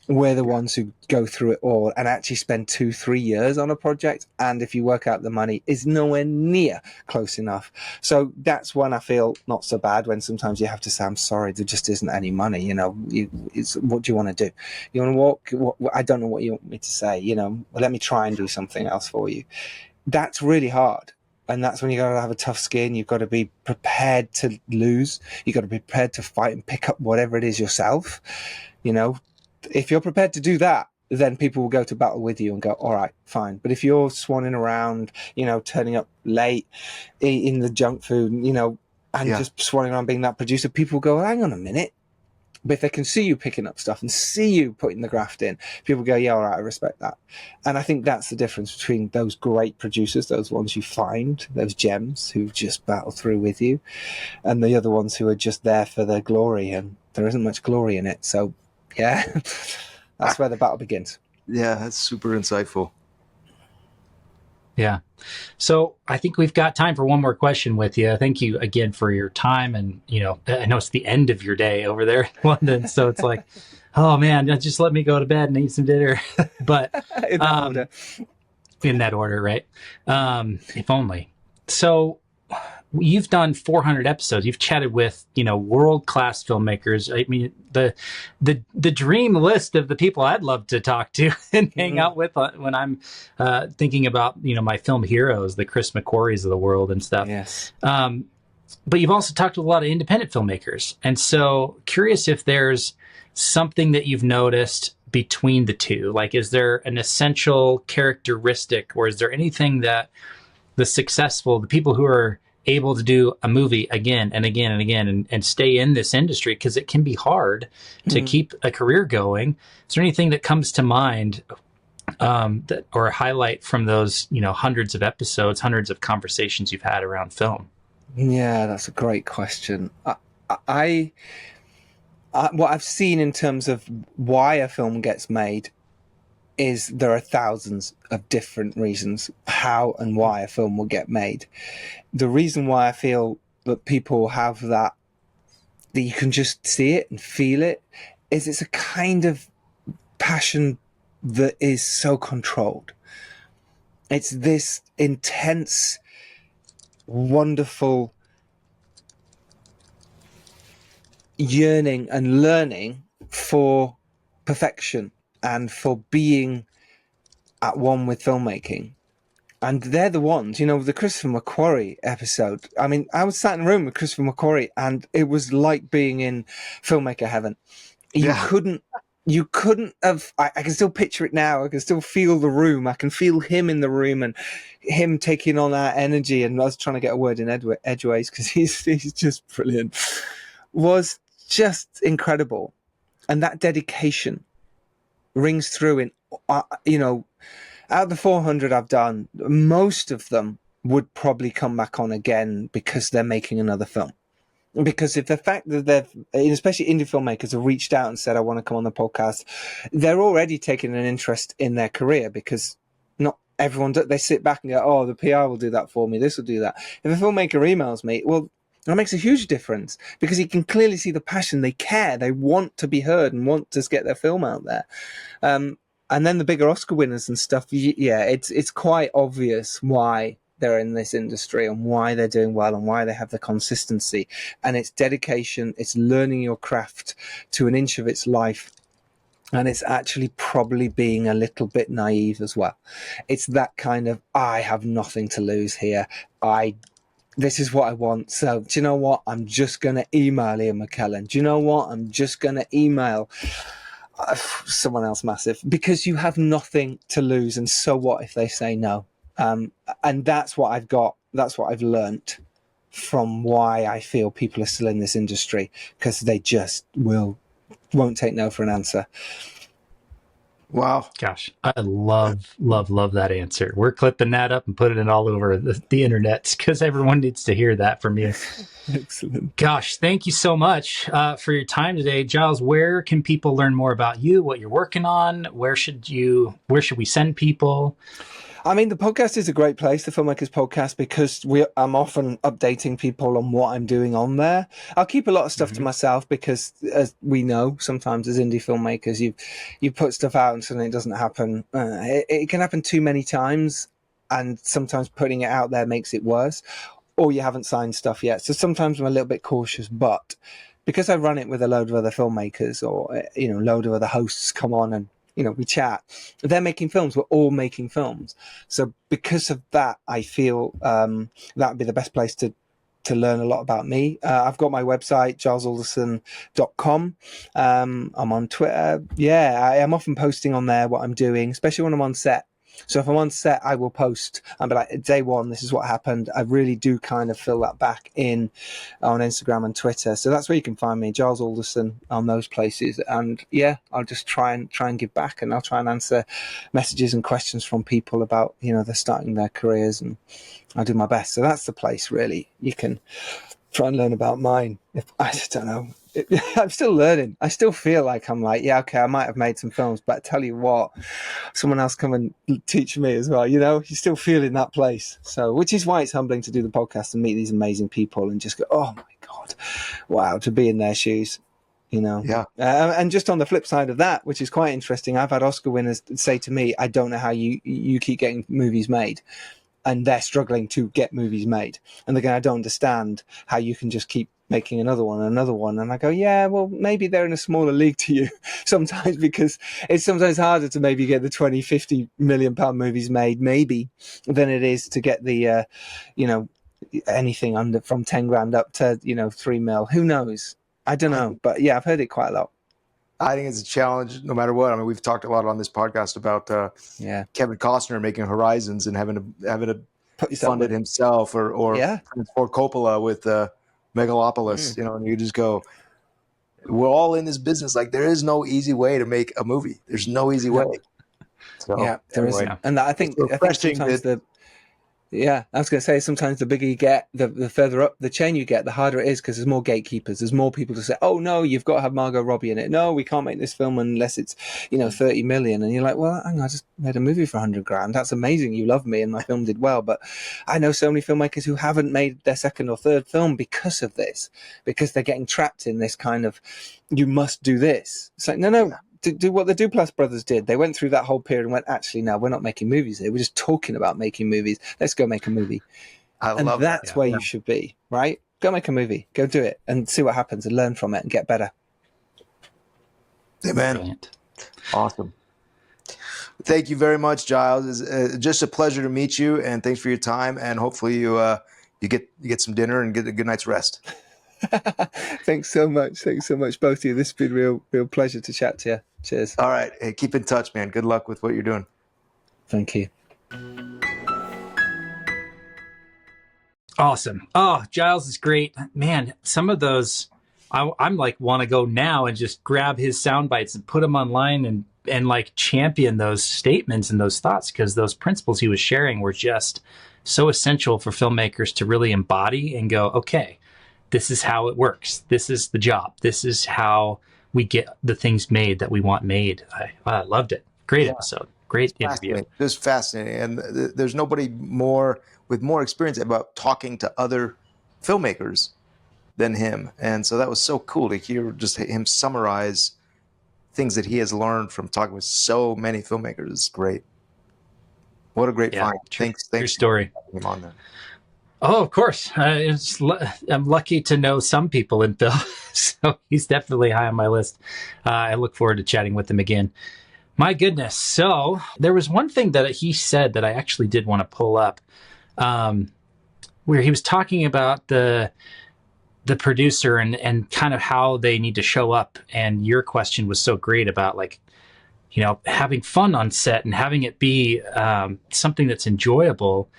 We're the ones who go through it all and actually spend 2-3 years on a project. And if you work out the money, is nowhere near close enough. So that's when I feel not so bad, when sometimes you have to say, I'm sorry, there just isn't any money. What do you want to do? You want to walk? I don't know what you want me to say. Well, let me try and do something else for you. That's really hard. And that's when you got to have a tough skin. You've got to be prepared to lose. You've got to be prepared to fight and pick up whatever it is yourself. If you're prepared to do that, then people will go to battle with you and go, all right, fine. But if you're swanning around, turning up late, eating the junk food, and just swanning around being that producer, people go, hang on a minute. But if they can see you picking up stuff and see you putting the graft in, people go, yeah, all right, I respect that. And I think that's the difference between those great producers, those ones you find, those gems who just battle through with you, and the other ones who are just there for their glory, and there isn't much glory in it. So, yeah, that's where the battle begins. Yeah, that's super insightful. Yeah. So I think we've got time for one more question with you. Thank you again for your time. And, I know it's the end of your day over there in London. So it's like, oh man, just let me go to bed and eat some dinner. But in that order, right? If only. So you've done 400 episodes. You've chatted with, world-class filmmakers. I mean, the dream list of the people I'd love to talk to and hang out with when I'm thinking about, my film heroes, the Chris McQuarries of the world and stuff. Yes. But you've also talked to a lot of independent filmmakers. And so curious if there's something that you've noticed between the two. Like, is there an essential characteristic, or is there anything that the people who are able to do a movie again and again and again and stay in this industry, because it can be hard to keep a career going. Is there anything that comes to mind or a highlight from those, hundreds of episodes, hundreds of conversations you've had around film? Yeah, that's a great question. I what I've seen in terms of why a film gets made is there are thousands of different reasons how and why a film will get made. The reason why I feel that people have that you can just see it and feel it, is it's a kind of passion that is so controlled. It's this intense, wonderful yearning and learning for perfection and for being at one with filmmaking. And they're the ones, the Christopher McQuarrie episode. I mean, I was sat in a room with Christopher McQuarrie and it was like being in filmmaker heaven. You couldn't have, I can still picture it now. I can still feel the room. I can feel him in the room and him taking on that energy. And I was trying to get a word in edgeways because he's just brilliant. Was just incredible. And that dedication rings through in, out of the 400 I've done, most of them would probably come back on again because they're making another film. Because if the fact that especially indie filmmakers, have reached out and said, I want to come on the podcast, they're already taking an interest in their career because not everyone, they sit back and go, oh, the PR will do that for me. This will do that. If a filmmaker emails me, well, that makes a huge difference because you can clearly see the passion. They care. They want to be heard and want to get their film out there. And then the bigger Oscar winners and stuff, it's quite obvious why they're in this industry and why they're doing well and why they have the consistency. And it's dedication, it's learning your craft to an inch of its life. And it's actually probably being a little bit naive as well. It's that kind of, I have nothing to lose here. This is what I want. So do you know what? I'm just going to email Ian McKellen. Do you know what? I'm just going to email someone else massive because you have nothing to lose. And so what if they say no? And that's what I've got. That's what I've learnt from why I feel people are still in this industry, because they just won't take no for an answer. Wow. Gosh, I love that answer. We're clipping that up and putting it all over the internet because everyone needs to hear that from you. Excellent. Gosh, thank you so much for your time today. Giles, where can people learn more about you, what you're working on? Where should we send people? I mean, the podcast is a great place, the Filmmakers Podcast, because I'm often updating people on what I'm doing on there. I'll keep a lot of stuff to myself because, as we know, sometimes as indie filmmakers, you put stuff out and suddenly it doesn't happen. It can happen too many times, and sometimes putting it out there makes it worse, or you haven't signed stuff yet. So sometimes I'm a little bit cautious, but because I run it with a load of other filmmakers or, a load of other hosts come on and, we chat. They're making films. We're all making films. So because of that, I feel that would be the best place to learn a lot about me. I've got my website, gilesalderson.com. I'm on Twitter. Yeah, I am often posting on there what I'm doing, especially when I'm on set. So if I'm on set, I will post and be like, day one, this is what happened. I really do kind of fill that back in on Instagram and Twitter. So that's where you can find me, Giles Alderson, on those places. And yeah, I'll just try and give back, and I'll try and answer messages and questions from people about, they're starting their careers, and I'll do my best. So that's the place, really. You can try and learn about mine. I just don't know. I'm still learning. I still feel like I'm like, yeah, okay, I might have made some films, but I tell you what, someone else come and teach me as well. You still feel in that place. So, which is why it's humbling to do the podcast and meet these amazing people and just go, oh my God, wow, to be in their shoes, Yeah. And just on the flip side of that, which is quite interesting, I've had Oscar winners say to me, I don't know how you keep getting movies made. And they're struggling to get movies made. And they're going, I don't understand how you can just keep making another one. And I go, yeah, well, maybe they're in a smaller league to you sometimes, because it's sometimes harder to maybe get the 20, 50 million pound movies made, maybe, than it is to get the, anything under from 10 grand up to, 3 mil. Who knows? I don't know. But yeah, I've heard it quite a lot. I think it's a challenge no matter what. I mean, we've talked a lot on this podcast about Kevin Costner making Horizons and having to fund it himself, or Coppola with Megalopolis, and you just go, we're all in this business. Like, there is no easy way to make a movie. There's no easy way. So, yeah, there isn't. And I think sometimes Yeah, I was going to say sometimes the bigger you get, the further up the chain you get, the harder it is because there's more gatekeepers. There's more people to say, "Oh no, you've got to have Margot Robbie in it. No, we can't make this film unless it's 30 million." And you're like, "Well, hang on, I just made a movie for 100 grand. That's amazing. You love me, and my film did well." But I know so many filmmakers who haven't made their second or third film because of this, because they're getting trapped in this kind of, "You must do this." It's like, no. Do what the Duplass brothers did. They went through that whole period and went, actually, no, we're not making movies here. We're just talking about making movies. Let's go make a movie. And that's where you should be, right? Go make a movie. Go do it and see what happens and learn from it and get better. Amen. Brilliant. Awesome. Thank you very much, Giles. It's just a pleasure to meet you, and thanks for your time. And hopefully you get some dinner and get a good night's rest. Thanks so much, both of you. This has been real pleasure to chat to you. Cheers. All right, hey, keep in touch, man. Good luck with what you're doing. Thank you. Awesome. Oh, Giles is great, man. Some of those I'm like want to go now and just grab his sound bites and put them online and like champion those statements and those thoughts, because those principles he was sharing were just so essential for filmmakers to really embody and go, okay, this is how it works. This is the job. This is how we get the things made that we want made. I loved it. Great episode. Great interview. Just fascinating. And there's nobody with more experience about talking to other filmmakers than him. And so that was so cool to hear just him summarize things that he has learned from talking with so many filmmakers. It's great. What a great find. Thanks your story. For having him on there. Oh, of course. I'm lucky to know some people in film, so he's definitely high on my list. I look forward to chatting with him again. My goodness. So there was one thing that he said that I actually did want to pull up, where he was talking about the producer and kind of how they need to show up. And your question was so great about having fun on set and having it be something that's enjoyable.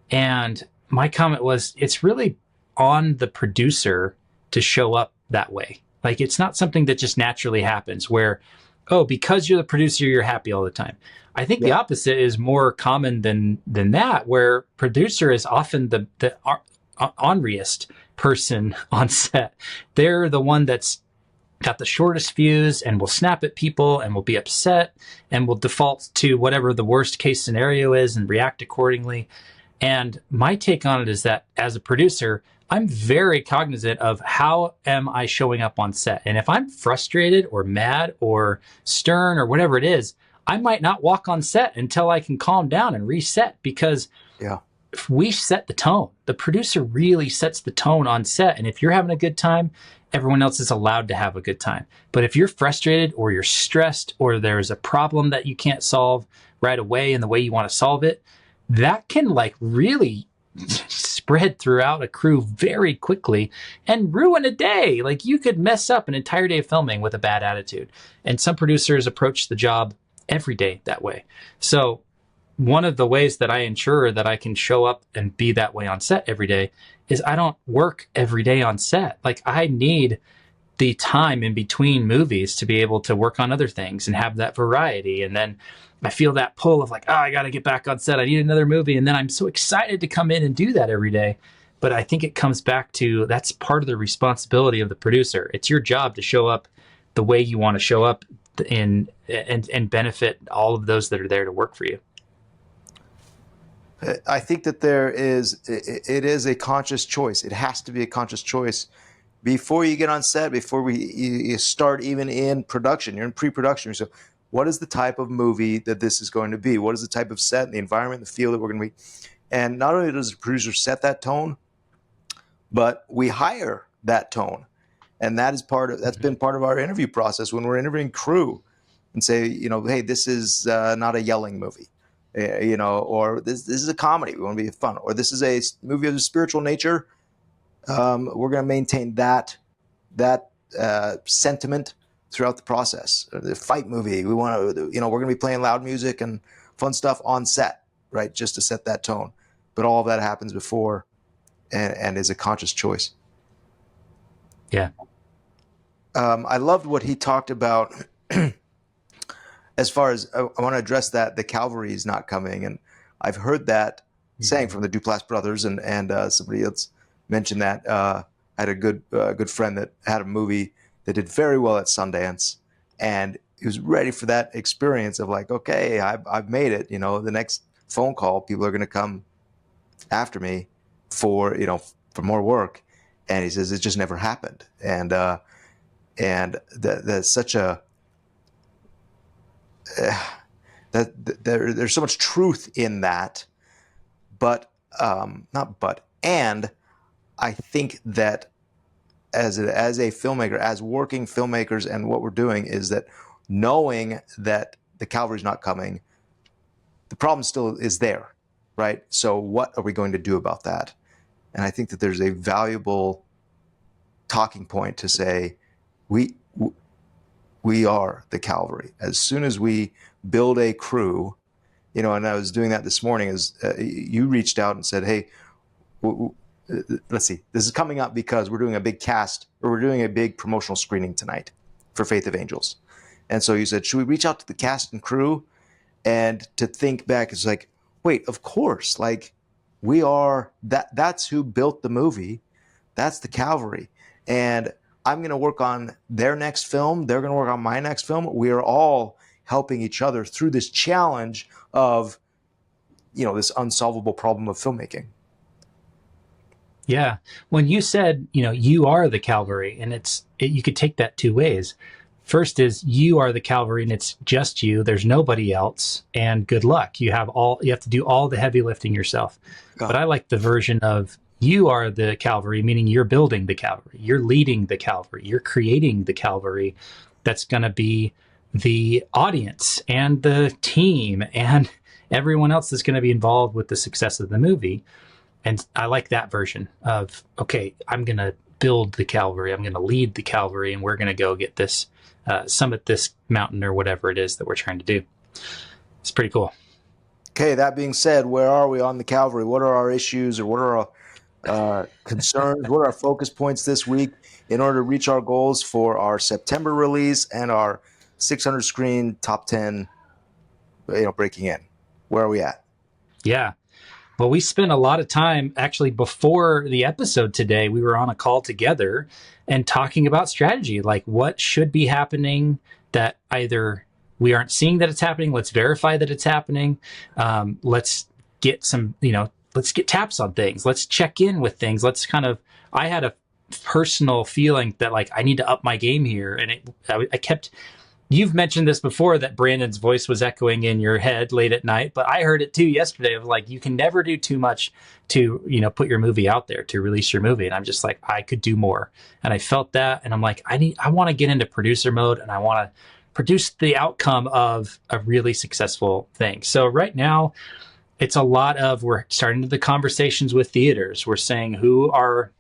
And my comment was, it's really on the producer to show up that way. Like, it's not something that just naturally happens where, oh, because you're the producer, you're happy all the time. I think the opposite is more common than that, where producer is often the orneriest person on set. They're the one that's got the shortest fuse and will snap at people and will be upset and will default to whatever the worst case scenario is and react accordingly. And my take on it is that as a producer, I'm very cognizant of how am I showing up on set. And if I'm frustrated or mad or stern or whatever it is, I might not walk on set until I can calm down and reset, because if we set the tone. The producer really sets the tone on set. And if you're having a good time, everyone else is allowed to have a good time. But if you're frustrated or you're stressed or there's a problem that you can't solve right away in the way you want to solve it, that can really spread throughout a crew very quickly and ruin a day. Like, you could mess up an entire day of filming with a bad attitude. And some producers approach the job every day that way. So one of the ways that I ensure that I can show up and be that way on set every day is I don't work every day on set. Like, I need the time in between movies to be able to work on other things and have that variety. And then I feel that pull of I got to get back on set. I need another movie. And then I'm so excited to come in and do that every day. But I think it comes back to, that's part of the responsibility of the producer. It's your job to show up the way you want to show up and benefit all of those that are there to work for you. I think that it is a conscious choice. It has to be a conscious choice before you get on set, before you start even in production. You're in pre-production. So what is the type of movie that this is going to be? What is the type of set and the environment, the feel that we're going to be? And not only does the producer set that tone, but we hire that tone. And that's been part of our interview process when we're interviewing crew, and say, hey, this is not a yelling movie. Or this is a comedy. We want to be fun. Or this is a movie of a spiritual nature. We're going to maintain that sentiment throughout the process. The fight movie, we want to, we're going to be playing loud music and fun stuff on set, right? Just to set that tone. But all of that happens before, and is a conscious choice. Yeah. I loved what he talked about. As far as I want to address that, the cavalry is not coming. And I've heard that saying from the Duplass brothers, and somebody else mentioned that. I had a good friend that had a movie that did very well at Sundance, and he was ready for that experience of like, okay, I've made it. The next phone call, people are going to come after me for more work, and he says it just never happened, and that's such a there's so much truth in that, and I think that as a filmmaker, as working filmmakers, and what we're doing is that knowing that the cavalry's not coming, the problem still is there, right? So what are we going to do about that? And I think that there's a valuable talking point to say, we are the cavalry. As soon as we build a crew, and I was doing that this morning, as you reached out and said, hey, let's see, this is coming up because we're doing a big we're doing a big promotional screening tonight for Faith of Angels. And so you said, should we reach out to the cast and crew? And to think back, it's like, wait, of course, like we are, that's who built the movie. That's the cavalry. And I'm going to work on their next film. They're going to work on my next film. We are all helping each other through this challenge of, this unsolvable problem of filmmaking. Yeah. When you said, you are the cavalry, and you could take that two ways. First is you are the cavalry and it's just you. There's nobody else, and good luck. You have to do all the heavy lifting yourself. God. But I like the version of you are the cavalry, meaning you're building the cavalry. You're leading the cavalry. You're creating the cavalry that's going to be the audience and the team and everyone else that's going to be involved with the success of the movie. And I like that version of, okay, I'm going to build the cavalry. I'm going to lead the cavalry, and we're going to go get this, summit this mountain or whatever it is that we're trying to do. It's pretty cool. Okay, that being said, where are we on the cavalry? What are our issues, or what are our concerns? What are our focus points this week in order to reach our goals for our September release and our 600 screen top 10, breaking in? Where are we at? Yeah. Well, we spent a lot of time actually before the episode today. We were on a call together and talking about strategy, like what should be happening that either we aren't seeing that it's happening. Let's verify that it's happening. Let's get some, let's get taps on things. Let's check in with things. I had a personal feeling that like, I need to up my game here. And you've mentioned this before, that Brandon's voice was echoing in your head late at night, but I heard it too yesterday of like, you can never do too much to, put your movie out there, to release your movie. And I'm just like, I could do more. And I felt that. And I'm like, I want to get into producer mode, and I want to produce the outcome of a really successful thing. So right now it's a lot of, we're starting the conversations with theaters. We're saying who are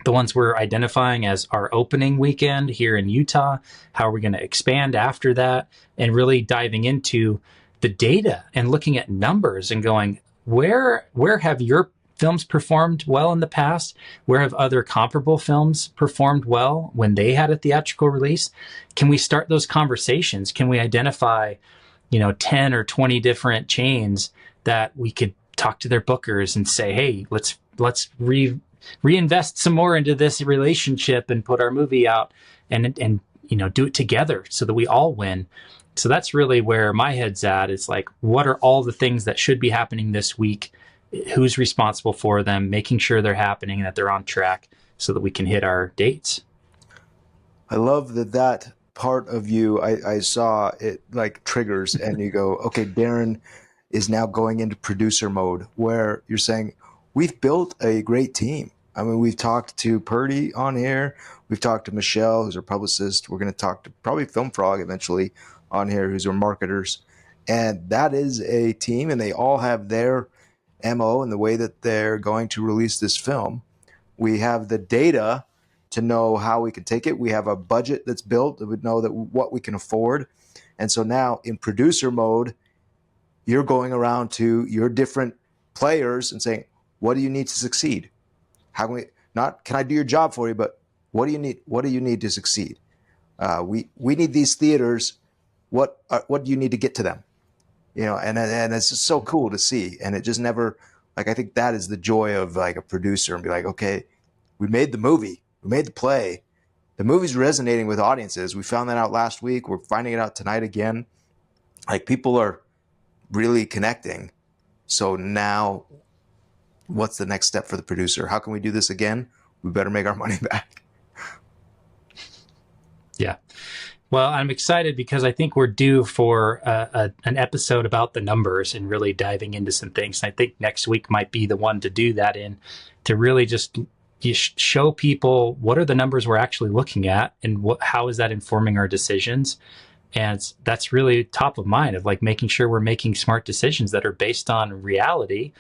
the ones we're identifying as our opening weekend here in Utah. How are we going to expand after that? And really diving into the data and looking at numbers and going, where have your films performed well in the past? Where have other comparable films performed well when they had a theatrical release? Can we start those conversations? Can we identify, 10 or 20 different chains that we could talk to their bookers and say, hey, let's reinvest some more into this relationship and put our movie out and do it together so that we all win. So that's really where my head's at. It's like, what are all the things that should be happening this week? Who's responsible for them, making sure they're happening and that they're on track so that we can hit our dates. I love that part of you. I saw it like triggers, and you go, okay, Darren is now going into producer mode, where you're saying, we've built a great team. I mean, we've talked to Purdy on here. We've talked to Michelle, who's our publicist. We're going to talk to probably Film Frog eventually on here, who's our marketers. And that is a team, and they all have their MO and the way that they're going to release this film. We have the data to know how we can take it. We have a budget that's built that would know that what we can afford. And so now in producer mode, you're going around to your different players and saying, what do you need to succeed? How can can I do your job for you, but what do you need? What do you need to succeed? We need these theaters. What do you need to get to them? And it's just so cool to see. And it just never, Like, I think that is the joy of like a producer, and be like, okay, we made the movie, we made the play. The movie's resonating with audiences. We found that out last week. We're finding it out tonight again. Like, people are really connecting. So now what's the next step for the producer? How can we do this again? We better make our money back. Yeah. Well, I'm excited because I think we're due for an episode about the numbers and really diving into some things. And I think next week might be the one to do that in, to really just show people what are the numbers we're actually looking at and how is that informing our decisions. And that's really top of mind, of like making sure we're making smart decisions that are based on reality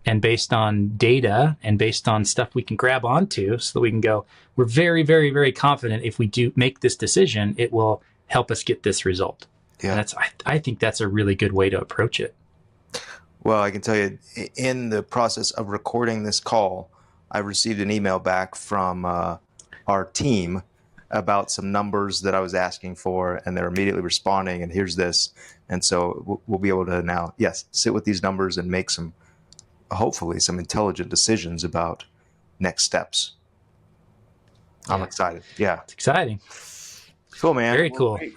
and based on data and based on stuff we can grab onto, so that we can go, we're very, very, very confident if we do make this decision, it will help us get this result. Yeah. And I think that's a really good way to approach it. Well, I can tell you, in the process of recording this call, I received an email back from our team about some numbers that I was asking for, and they're immediately responding, and here's this. And so we'll be able to now, yes, sit with these numbers and make hopefully some intelligent decisions about next steps. I'm excited. Yeah. It's exciting. Cool, man. Very cool. Great.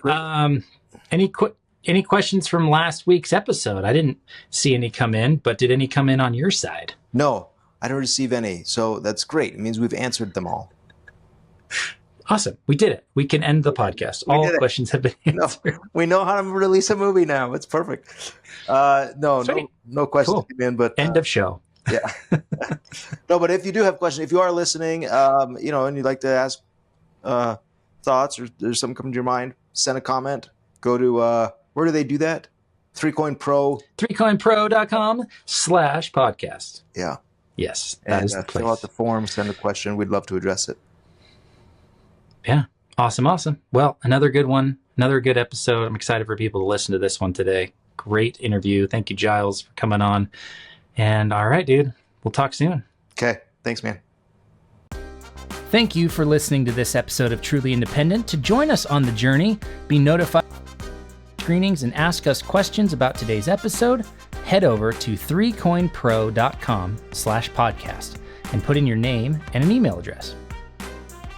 Any questions from last week's episode? I didn't see any come in, but did any come in on your side? No, I didn't receive any. So that's great. It means we've answered them all. Awesome. We did it. We can end the podcast. All questions have been answered. No, we know how to release a movie now. It's perfect. No questions cool. came in, but end of show. Yeah. No, but if you do have questions, if you are listening, and you'd like to ask thoughts, or there's something coming to your mind, send a comment. Go to where do they do that? 3Coin Pro. 3coinpro.com/podcast. Yeah. Yes, that is the place. Fill out the form, send a question. We'd love to address it. Yeah. Awesome. Well, another good one, another good episode. I'm excited for people to listen to this one today. Great interview. Thank you, Giles, for coming on. And all right, dude, we'll talk soon. Okay. Thanks, man. Thank you for listening to this episode of Truly Independent. To join us on the journey, be notified of screenings, and ask us questions about today's episode, head over to 3coinpro.com/podcast and put in your name and an email address.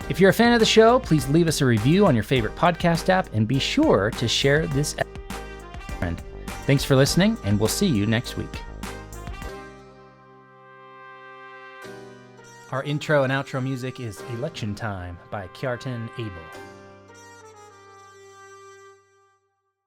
If you're a fan of the show, please leave us a review on your favorite podcast app and be sure to share this episode with a friend. Thanks for listening, and we'll see you next week. Our intro and outro music is Election Time by Kjartan Abel.